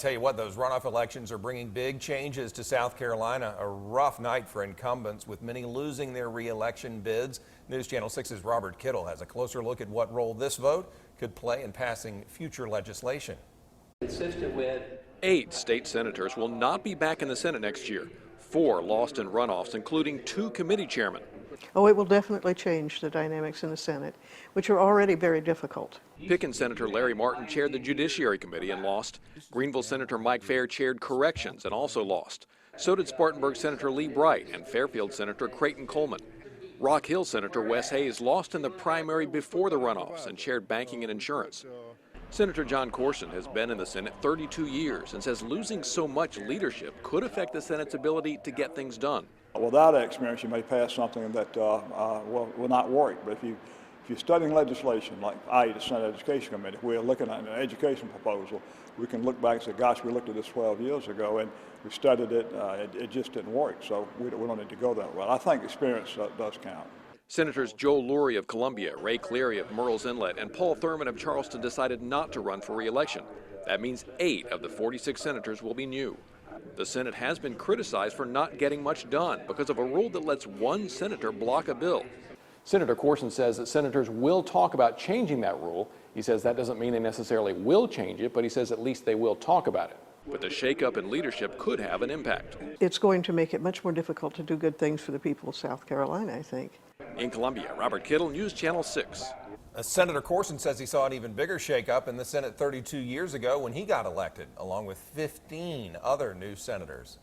tell you what, those runoff elections are bringing big changes to South Carolina. A rough night for incumbents, with many losing their re-election bids. News Channel 6's Robert Kittle has a closer look at what role this vote could play in passing future legislation. Consistent with 8 state senators will not be back in the Senate next year. 4 lost in runoffs, including 2 committee chairmen. Oh, it will definitely change the dynamics in the Senate, which are already very difficult. Pickens Senator Larry Martin chaired the Judiciary Committee and lost. Greenville Senator Mike Fair chaired Corrections and also lost. So did Spartanburg Senator Lee Bright and Fairfield Senator Creighton Coleman. Rock Hill Senator Wes Hayes lost in the primary before the runoffs and chaired Banking and Insurance. Senator John Corson has been in the Senate 32 years and says losing so much leadership could affect the Senate's ability to get things done. Without experience, you may pass something that will not work. But if you're studying legislation, like the Senate Education Committee, we're looking at an education proposal, we can look back and say, gosh, we looked at this 12 years ago and we studied it, it just didn't work. So we don't need to go that way. I think experience does count. Senators Joe Lurie of Columbia, Ray Cleary of Murrells Inlet, and Paul Thurman of Charleston decided not to run for re-election. That means 8 of the 46 senators will be new. The Senate has been criticized for not getting much done because of a rule that lets one senator block a bill. Senator Corson says that senators will talk about changing that rule. He says that doesn't mean they necessarily will change it, but he says at least they will talk about it. But the shakeup in leadership could have an impact. It's going to make it much more difficult to do good things for the people of South Carolina, I think. In Columbia, Robert Kittle, News Channel 6. Senator Corson says he saw an even bigger shakeup in the Senate 32 years ago when he got elected, along with 15 other new senators.